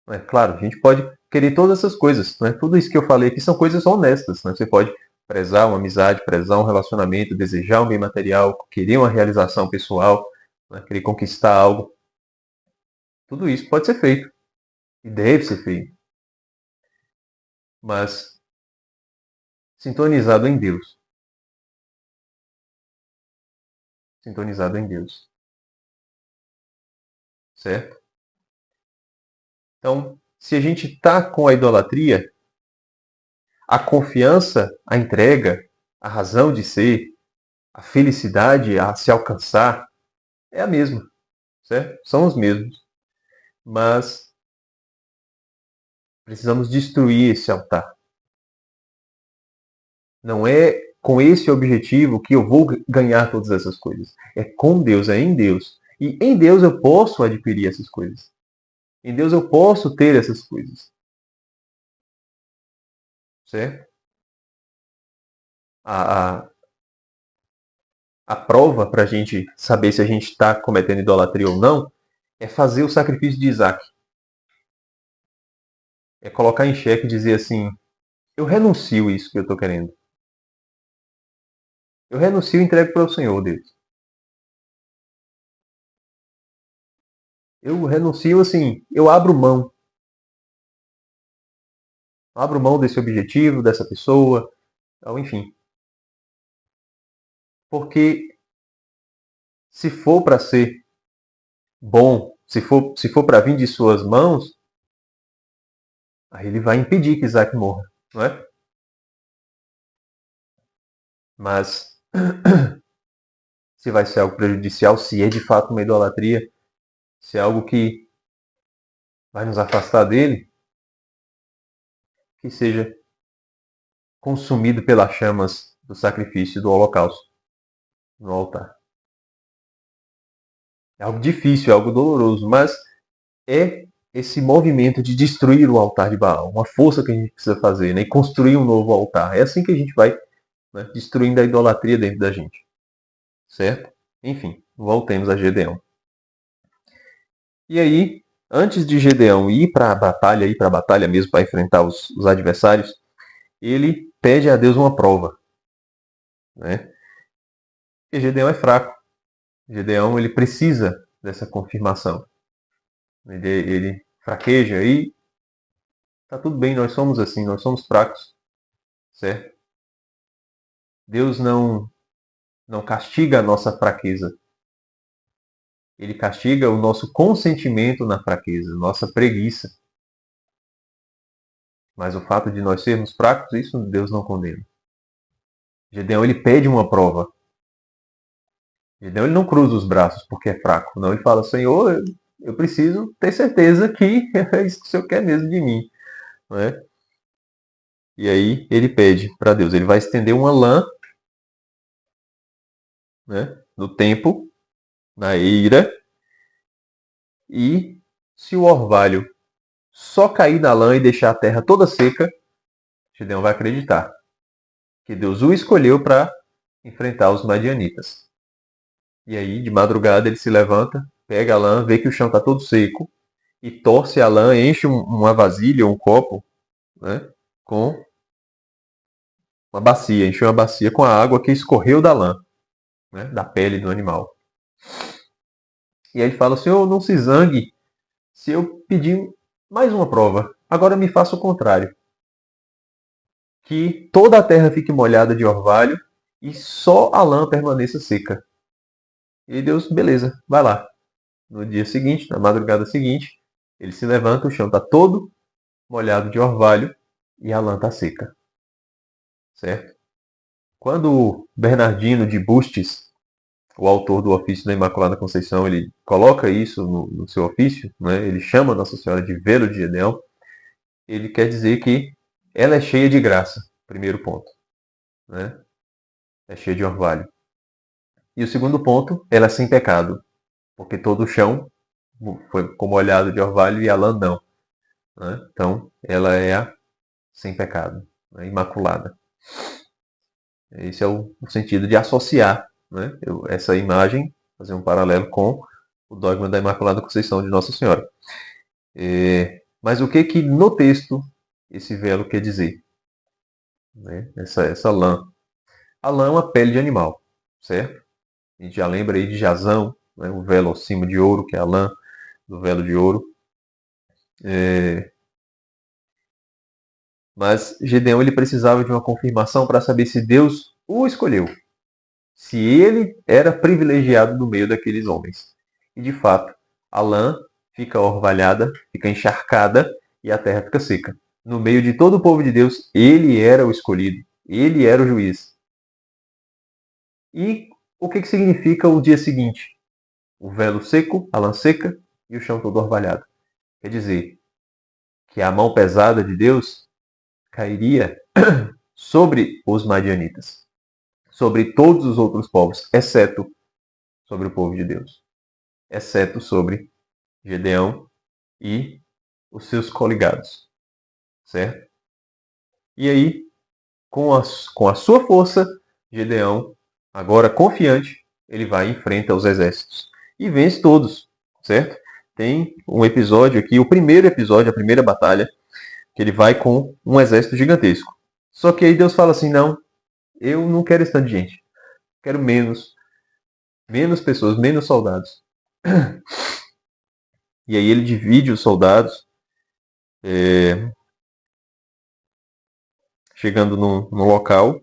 Não é? Claro, a gente pode querer todas essas coisas. Não é? Tudo isso que eu falei aqui são coisas honestas. Não é? Você pode prezar uma amizade, prezar um relacionamento, desejar um bem material, querer uma realização pessoal, não é? Querer conquistar algo. Tudo isso pode ser feito e deve ser feito. Mas sintonizado em Deus. Sintonizado em Deus. Certo? Então, se a gente está com a idolatria, a confiança, a entrega, a razão de ser, a felicidade a se alcançar é a mesma, certo? São os mesmos. Mas precisamos destruir esse altar. Não é com esse objetivo que eu vou ganhar todas essas coisas. É com Deus, é em Deus. E em Deus eu posso adquirir essas coisas. Em Deus eu posso ter essas coisas. Certo? A, a prova para a gente saber se a gente está cometendo idolatria ou não é fazer o sacrifício de Isaac. É colocar em xeque e dizer assim: eu renuncio isso que eu estou querendo. Eu renuncio e entrego para o Senhor, Deus. Eu renuncio assim, eu abro mão. Abro mão desse objetivo, dessa pessoa, ou enfim. Porque se for para ser bom, se for para vir de suas mãos, aí ele vai impedir que Isaac morra, não é? Mas se vai ser algo prejudicial, se é de fato uma idolatria, se é algo que vai nos afastar dele, que seja consumido pelas chamas do sacrifício do holocausto no altar. É algo difícil, é algo doloroso, mas é esse movimento de destruir o altar de Baal, uma força que a gente precisa fazer, né? E construir um novo altar. É assim que a gente vai, né, destruindo a idolatria dentro da gente. Certo? Enfim, voltemos a Gedeão. E aí, antes de Gedeão ir para a batalha mesmo, para enfrentar os adversários, ele pede a Deus uma prova. Né? E Gedeão é fraco. Gedeão ele precisa dessa confirmação. Ele fraqueja e tá tudo bem, nós somos assim, nós somos fracos, certo? Deus não castiga a nossa fraqueza. Ele castiga o nosso consentimento na fraqueza, nossa preguiça. Mas o fato de nós sermos fracos, isso Deus não condena. Gedeão ele pede uma prova. Gedeão ele não cruza os braços porque é fraco. Não, ele fala, Senhor, eu preciso ter certeza que é isso que o Senhor quer mesmo de mim. Não é? E aí ele pede para Deus. Ele vai estender uma lã, né, no tempo, na eira, e se o orvalho só cair na lã e deixar a terra toda seca, Gedeão vai acreditar que Deus o escolheu para enfrentar os madianitas. E aí, de madrugada, ele se levanta, pega a lã, vê que o chão está todo seco, e torce a lã, enche uma vasilha, um copo, né, com uma bacia, enche uma bacia com a água que escorreu da lã, né, da pele do animal. E aí ele fala, Senhor, não se zangue se eu pedir mais uma prova. Agora me faça o contrário. Que toda a terra fique molhada de orvalho e só a lã permaneça seca. E Deus, beleza, vai lá. No dia seguinte, na madrugada seguinte, ele se levanta, o chão está todo molhado de orvalho e a lã está seca. Certo? Quando Bernardino de Bustes, o autor do ofício da Imaculada Conceição, ele coloca isso no seu ofício, né? Ele chama Nossa Senhora de Velo de Gedeão, ele quer dizer que ela é cheia de graça, primeiro ponto, né? É cheia de orvalho. E o segundo ponto, ela é sem pecado, porque todo o chão foi como olhado de orvalho e a lã não, né? Então, ela é a sem pecado, né? Imaculada. Esse é o sentido de associar, né? Essa imagem, fazer um paralelo com o dogma da Imaculada Conceição de Nossa Senhora. Mas o que no texto esse velo quer dizer? Né? Essa lã. A lã é uma pele de animal, certo? A gente já lembra aí de Jasão, né? O velo acima de ouro, que é a lã do velo de ouro. Mas Gedeão ele precisava de uma confirmação para saber se Deus o escolheu, se ele era privilegiado do meio daqueles homens. E de fato, a lã fica orvalhada, fica encharcada e a terra fica seca. No meio de todo o povo de Deus, ele era o escolhido, ele era o juiz. E o que significa o dia seguinte? O velo seco, a lã seca e o chão todo orvalhado. Quer dizer que a mão pesada de Deus cairia sobre os madianitas, sobre todos os outros povos, exceto sobre o povo de Deus, exceto sobre Gedeão e os seus coligados, certo? E aí, com a sua força, Gedeão, agora confiante, ele vai e enfrenta os exércitos e vence todos, certo? Tem um episódio aqui, o primeiro episódio, a primeira batalha, que ele vai com um exército gigantesco. Só que aí Deus fala assim, não, eu não quero esse tanto de gente, quero menos pessoas, menos soldados. E aí ele divide os soldados, chegando no local,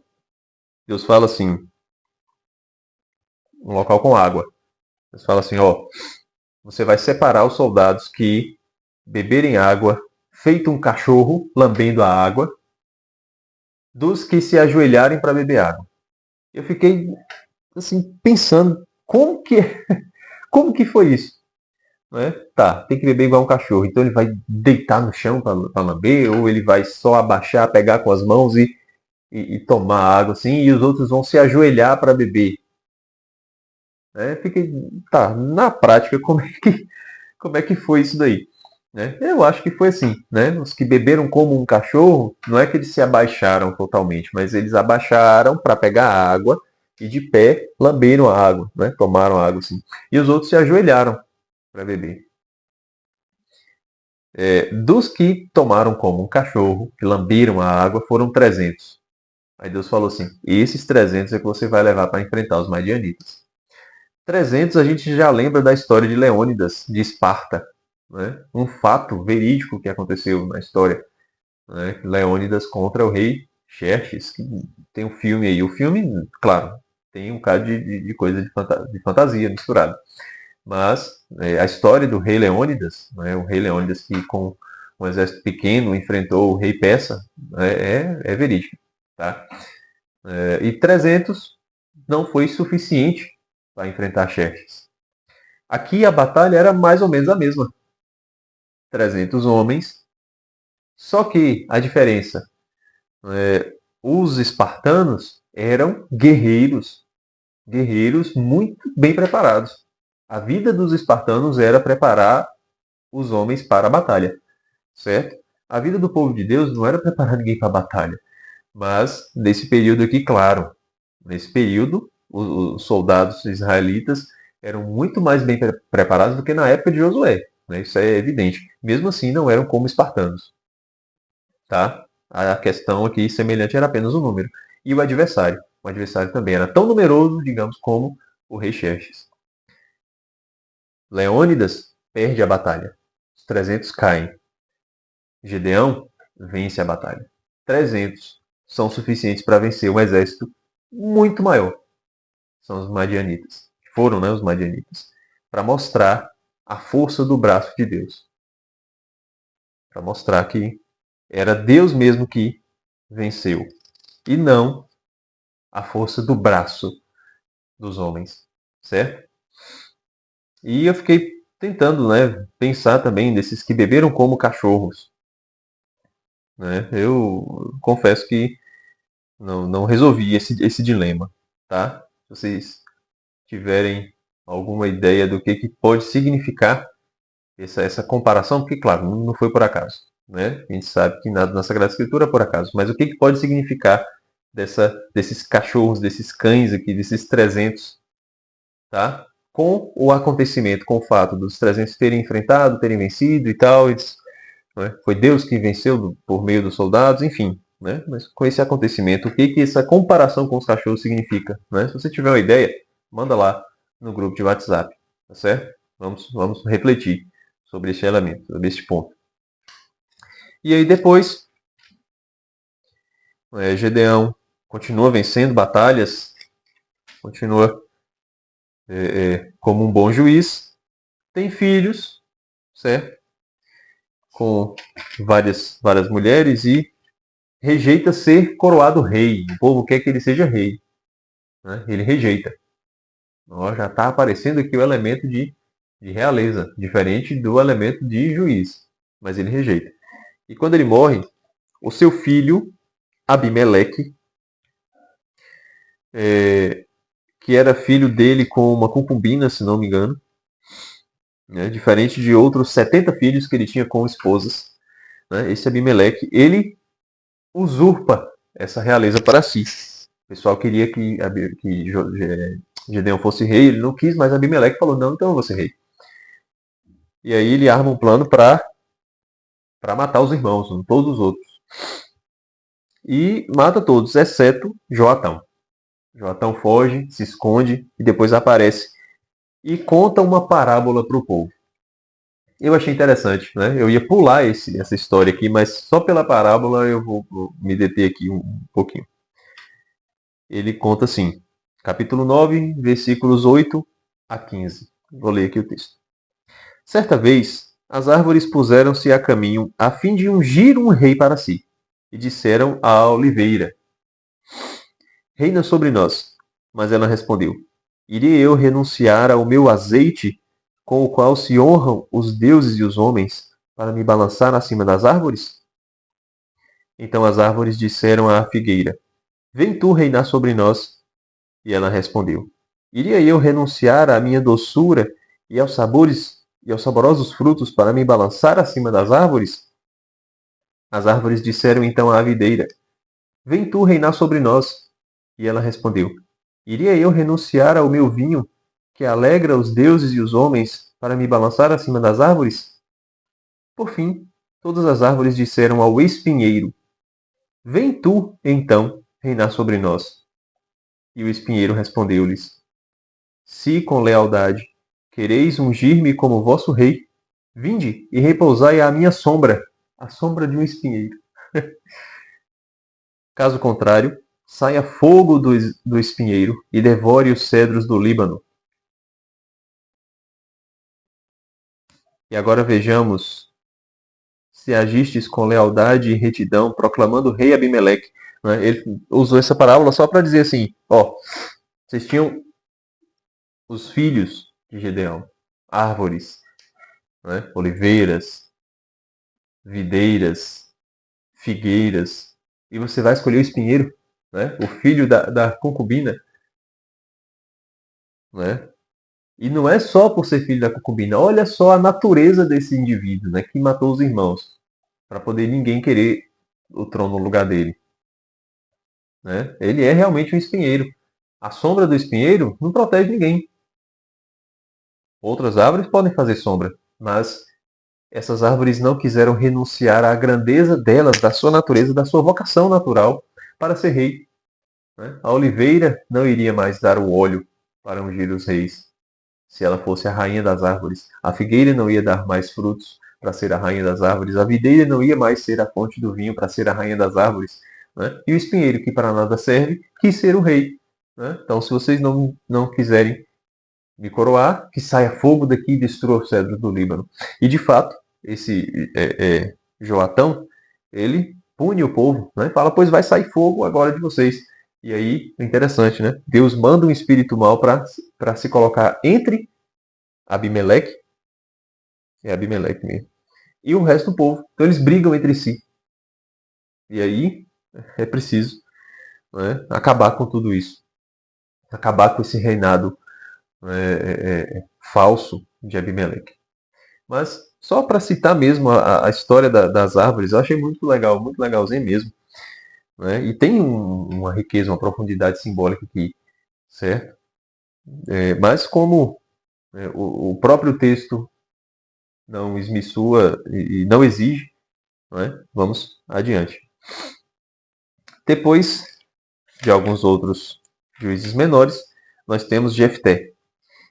Deus fala assim, um local com água. Deus fala assim, ó, você vai separar os soldados que beberem água, feito um cachorro lambendo a água, dos que se ajoelharem para beber água. Eu fiquei assim pensando como que foi isso, né? Tá, tem que beber igual um cachorro, então ele vai deitar no chão para lamber ou ele vai só abaixar, pegar com as mãos e tomar água assim, e os outros vão se ajoelhar para beber. Fiquei, tá, na prática, como é que foi isso daí? Né? Eu acho que foi assim, né? Os que beberam como um cachorro, não é que eles se abaixaram totalmente, mas eles abaixaram para pegar a água e de pé lamberam a água, né? Tomaram a água assim. E os outros se ajoelharam para beber. Dos que tomaram como um cachorro, que lamberam a água, foram 300. Aí Deus falou assim: esses 300 é que você vai levar para enfrentar os madianitas. 300 a gente já lembra da história de Leônidas, de Esparta. Né? Um fato verídico que aconteceu na história. Né? Leônidas contra o rei Xerxes, que tem um filme aí. O filme, claro, tem um bocado de coisa de fantasia misturada. Mas a história do rei Leônidas, né? O rei Leônidas que com um exército pequeno enfrentou o rei Persa, é verídico. Tá? E 300 não foi suficiente para enfrentar Xerxes. Aqui a batalha era mais ou menos a mesma. 300 homens. Só que a diferença, os espartanos eram guerreiros, guerreiros muito bem preparados. A vida dos espartanos era preparar os homens para a batalha, certo? A vida do povo de Deus não era preparar ninguém para a batalha, mas nesse período aqui, claro, nesse período, os soldados israelitas eram muito mais bem preparados do que na época de Josué. Né? Isso é evidente. Mesmo assim, não eram como espartanos. Tá? A questão aqui semelhante era apenas o número. E o adversário. O adversário também era tão numeroso, digamos, como o rei Xerxes. Leônidas perde a batalha. Os 300 caem. Gedeão vence a batalha. 300 são suficientes para vencer um exército muito maior. São os madianitas. Foram, né, os madianitas. Para mostrar a força do braço de Deus. Para mostrar que era Deus mesmo que venceu. E não a força do braço dos homens, certo? E eu fiquei tentando, né, pensar também desses que beberam como cachorros, né? Eu confesso que não resolvi esse dilema, tá? Se vocês tiverem alguma ideia do que pode significar essa comparação, porque, claro, não foi por acaso, né? A gente sabe que nada na Sagrada Escritura é por acaso, mas o que pode significar desses cachorros, desses cães aqui, desses 300, tá? Com o acontecimento, com o fato dos 300 terem enfrentado, terem vencido e tal, né? Foi Deus que venceu por meio dos soldados, enfim, né? Mas com esse acontecimento, o que essa comparação com os cachorros significa, né? Se você tiver uma ideia, manda lá no grupo de WhatsApp, tá certo? Vamos refletir sobre este elemento, sobre este ponto. E aí depois, Gedeão continua vencendo batalhas, continua como um bom juiz, tem filhos, certo? Com várias mulheres e rejeita ser coroado rei. O povo quer que ele seja rei, né? Ele rejeita. Ó, já está aparecendo aqui o elemento de realeza, diferente do elemento de juiz, mas ele rejeita. E quando ele morre, o seu filho, Abimeleque, que era filho dele com uma concubina, se não me engano, né, diferente de outros 70 filhos que ele tinha com esposas, né, esse Abimeleque, ele usurpa essa realeza para si. O pessoal queria que Gedeão fosse rei, ele não quis, mas Abimeleque falou, não, então eu vou ser rei. E aí ele arma um plano para matar os irmãos, todos os outros. E mata todos, exceto Joatão. Joatão foge, se esconde e depois aparece e conta uma parábola para o povo. Eu achei interessante, né? Eu ia pular essa história aqui, mas só pela parábola eu vou me deter aqui um pouquinho. Ele conta assim, capítulo 9, versículos 8 a 15. Vou ler aqui o texto. Certa vez, as árvores puseram-se a caminho a fim de ungir um rei para si, e disseram à oliveira: Reina sobre nós. Mas ela respondeu: Iria eu renunciar ao meu azeite, com o qual se honram os deuses e os homens, para me balançar acima das árvores? Então as árvores disseram à figueira: Vem tu reinar sobre nós. E ela respondeu: Iria eu renunciar à minha doçura e aos sabores e aos saborosos frutos para me balançar acima das árvores? As árvores disseram então à videira: Vem tu reinar sobre nós. E ela respondeu: Iria eu renunciar ao meu vinho, que alegra os deuses e os homens, para me balançar acima das árvores? Por fim, todas as árvores disseram ao espinheiro: Vem tu, então, reinar sobre nós. E o espinheiro respondeu-lhes: Se com lealdade quereis ungir-me como vosso rei, vinde e repousai à minha sombra, a sombra de um espinheiro. Caso contrário, saia fogo do espinheiro e devore os cedros do Líbano. E agora vejamos se agistes com lealdade e retidão, proclamando o rei Abimeleque. Né? Ele usou essa parábola só para dizer assim, ó, vocês tinham os filhos de Gedeão, árvores, né? Oliveiras, videiras, figueiras, e você vai escolher o espinheiro, né? O filho da concubina, né? E não é só por ser filho da concubina, olha só a natureza desse indivíduo, né? Que matou os irmãos, para poder ninguém querer o trono no lugar dele. Né? Ele é realmente um espinheiro. A sombra do espinheiro não protege ninguém. Outras árvores podem fazer sombra, mas essas árvores não quiseram renunciar à grandeza delas, da sua natureza, da sua vocação natural para ser rei. Né? A oliveira não iria mais dar o óleo para ungir os reis, se ela fosse a rainha das árvores. A figueira não ia dar mais frutos para ser a rainha das árvores. A videira não ia mais ser a fonte do vinho para ser a rainha das árvores. Né? E o espinheiro, que para nada serve, quis ser o rei. Né? Então, se vocês não quiserem me coroar, que saia fogo daqui e destrua os cedros do Líbano. E, de fato, esse Joatão, ele pune o povo. Né? Fala, pois vai sair fogo agora de vocês. E aí, é interessante, né? Deus manda um espírito mau para se colocar entre Abimeleque, é Abimeleque mesmo, e o resto do povo. Então eles brigam entre si. E aí é preciso, né, acabar com tudo isso. Acabar com esse reinado, né, falso de Abimeleque. Mas só para citar mesmo a história das árvores, eu achei muito legal, muito legalzinho mesmo. Né? E tem uma riqueza, uma profundidade simbólica aqui, certo? Mas como o próprio texto não esmiçua e não exige, né? Vamos adiante. Depois de alguns outros juízes menores, nós temos Jefté.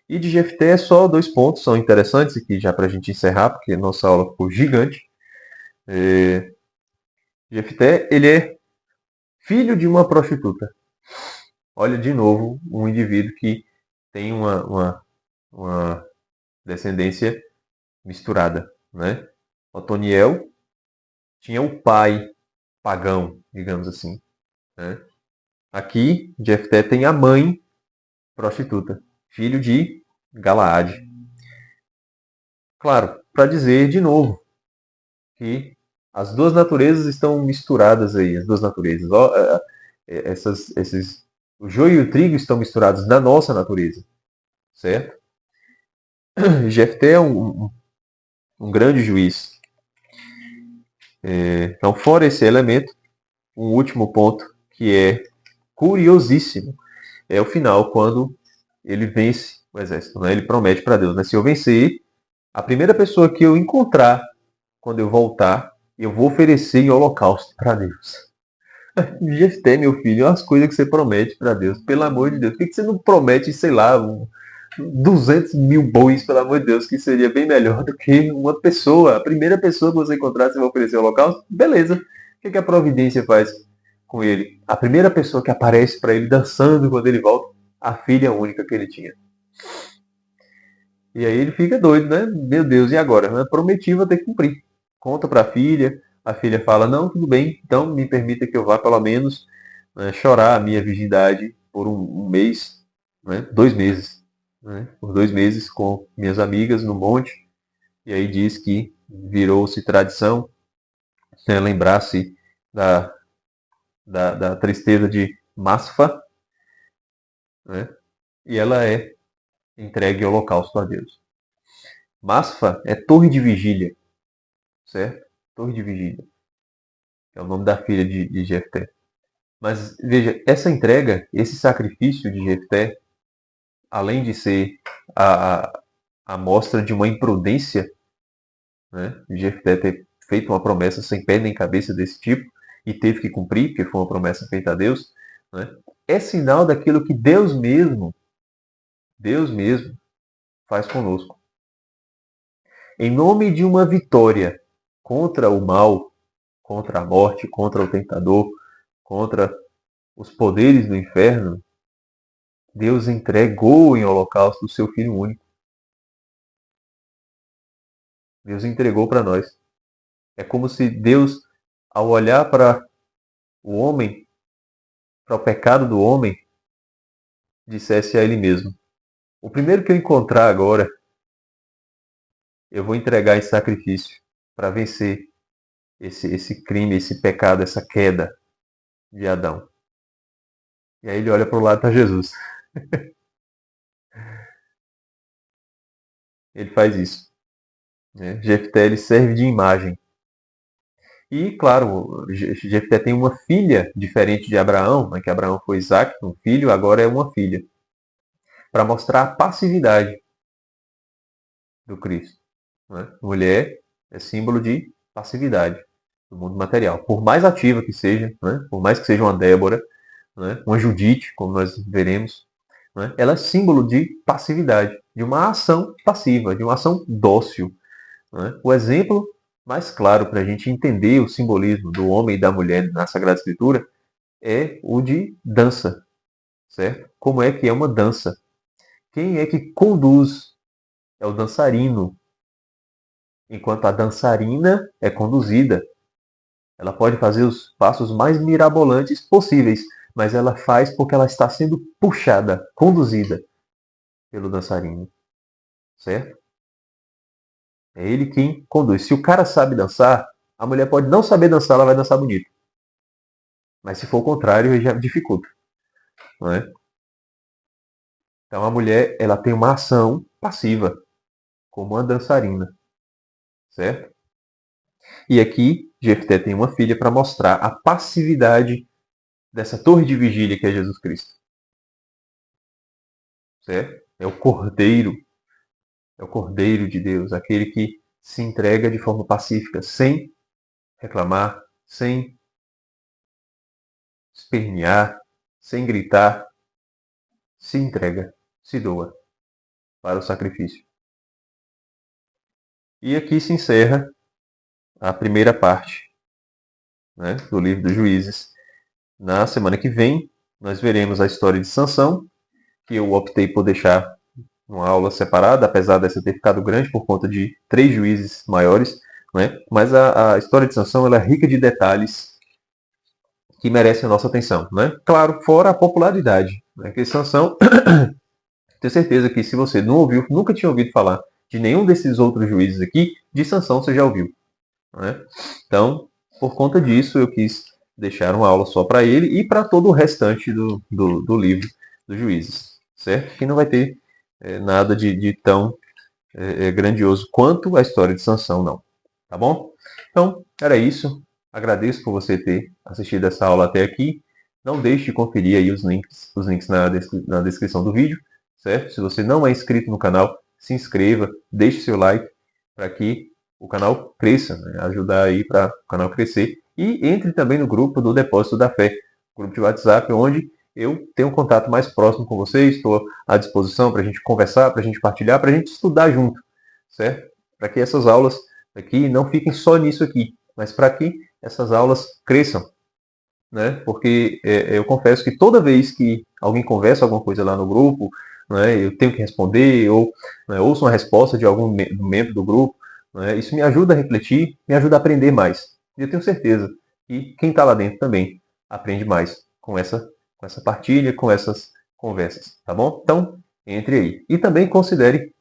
E de Jefté só 2 pontos são interessantes aqui já para a gente encerrar, porque nossa aula ficou gigante. Jefté, ele é filho de uma prostituta. Olha de novo um indivíduo que tem uma descendência misturada, né? Otoniel tinha o pai pagão, digamos assim, né? Aqui, Jefté tem a mãe prostituta, filho de Galaade. Claro, para dizer de novo que as duas naturezas estão misturadas aí, as duas naturezas. O joio e o trigo estão misturados na nossa natureza, certo? Jefté é um grande juiz. Então, fora esse elemento, um último ponto que é curiosíssimo é o final, quando ele vence o exército. Né? Ele promete para Deus, né? Se eu vencer, a primeira pessoa que eu encontrar quando eu voltar, eu vou oferecer em holocausto para Deus. Jefté, meu filho, as coisas que você promete para Deus, pelo amor de Deus. Por que você não promete, sei lá, 200 mil bois, pelo amor de Deus, que seria bem melhor do que uma pessoa, a primeira pessoa que você encontrar, você vai oferecer o holocausto? Beleza. O que a providência faz com ele? A primeira pessoa que aparece para ele dançando quando ele volta, a filha única que ele tinha. E aí ele fica doido, né? Meu Deus, e agora? Eu prometi, vou ter que cumprir. Conta para a filha fala, não, tudo bem, então me permita que eu vá pelo menos, né, chorar a minha virgindade por um mês, né, 2 meses. Né, por 2 meses com minhas amigas no monte. E aí diz que virou-se tradição, né, lembrar-se da, da tristeza de Masfa, né, e ela é entregue ao holocausto a Deus. Masfa é torre de vigília, certo? Torre de vigília. É o nome da filha de Jefté. Mas veja, essa entrega, esse sacrifício de Jefté, além de ser a mostra de uma imprudência, né, de Jefté ter feito uma promessa sem pé nem cabeça desse tipo, e teve que cumprir, porque foi uma promessa feita a Deus, né, é sinal daquilo que Deus mesmo faz conosco. Em nome de uma vitória contra o mal, contra a morte, contra o tentador, contra os poderes do inferno, Deus entregou em holocausto o seu Filho único. Deus entregou para nós. É como se Deus, ao olhar para o homem, para o pecado do homem, dissesse a ele mesmo: o primeiro que eu encontrar agora, eu vou entregar em sacrifício para vencer esse crime, esse pecado, essa queda de Adão. E aí ele olha para o lado e está Jesus. Ele faz isso. Né? Jefté ele serve de imagem. E, claro, Jefté tem uma filha diferente de Abraão, né, que Abraão foi Isaac, um filho, agora é uma filha, para mostrar a passividade do Cristo. Né? Mulher é símbolo de passividade do mundo material. Por mais ativa que seja, né? Por mais que seja uma Débora, né? Uma Judite, como nós veremos, né? Ela é símbolo de passividade, de uma ação passiva, de uma ação dócil. Né? O exemplo mais claro para a gente entender o simbolismo do homem e da mulher na Sagrada Escritura é o de dança, certo? Como é que é uma dança? Quem é que conduz? É o dançarino, enquanto a dançarina é conduzida. Ela pode fazer os passos mais mirabolantes possíveis, mas ela faz porque ela está sendo puxada, conduzida pelo dançarino, certo? É ele quem conduz. Se o cara sabe dançar, a mulher pode não saber dançar, ela vai dançar bonito. Mas se for o contrário, já dificulta, não é? Então a mulher, ela tem uma ação passiva, como uma dançarina, certo? E aqui, Jefté tem uma filha para mostrar a passividade dessa torre de vigília que é Jesus Cristo, certo? É o Cordeiro de Deus, aquele que se entrega de forma pacífica, sem reclamar, sem espernear, sem gritar, se entrega, se doa para o sacrifício. E aqui se encerra a primeira parte, né, do livro dos Juízes. Na semana que vem, nós veremos a história de Sansão, que eu optei por deixar uma aula separada, apesar dessa ter ficado grande por conta de 3 juízes maiores, né? Mas a história de Sansão ela é rica de detalhes que merecem a nossa atenção, né? Claro, fora a popularidade, né? Que Sansão, tenho certeza que se você não ouviu, nunca tinha ouvido falar de nenhum desses outros juízes aqui, de Sansão você já ouviu, né? Então, por conta disso, eu quis deixar uma aula só para ele e para todo o restante do livro dos juízes, certo? Que não vai ter nada de tão grandioso quanto a história de Sansão, não. Tá bom? Então, era isso. Agradeço por você ter assistido essa aula até aqui. Não deixe de conferir aí os links na descrição do vídeo, certo? Se você não é inscrito no canal, se inscreva, deixe seu like para que o canal cresça, né? Ajudar aí para o canal crescer. E entre também no grupo do Depósito da Fé, grupo de WhatsApp, onde eu tenho um contato mais próximo com vocês, estou à disposição para a gente conversar, para a gente partilhar, para a gente estudar junto, certo? Para que essas aulas aqui não fiquem só nisso aqui, mas para que essas aulas cresçam, né? Porque eu confesso que toda vez que alguém conversa alguma coisa lá no grupo, né, eu tenho que responder, ou né, ouço uma resposta de algum membro do grupo, né, isso me ajuda a refletir, me ajuda a aprender mais. E eu tenho certeza que quem está lá dentro também aprende mais com essa partilha, com essas conversas, tá bom? Então, entre aí. E também considere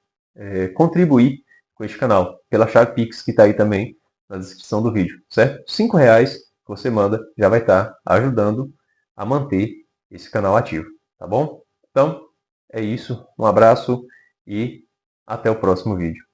contribuir com este canal pela chave Pix que está aí também na descrição do vídeo, certo? R$ 5 que você manda já vai estar ajudando a manter esse canal ativo, tá bom? Então, é isso. Um abraço e até o próximo vídeo.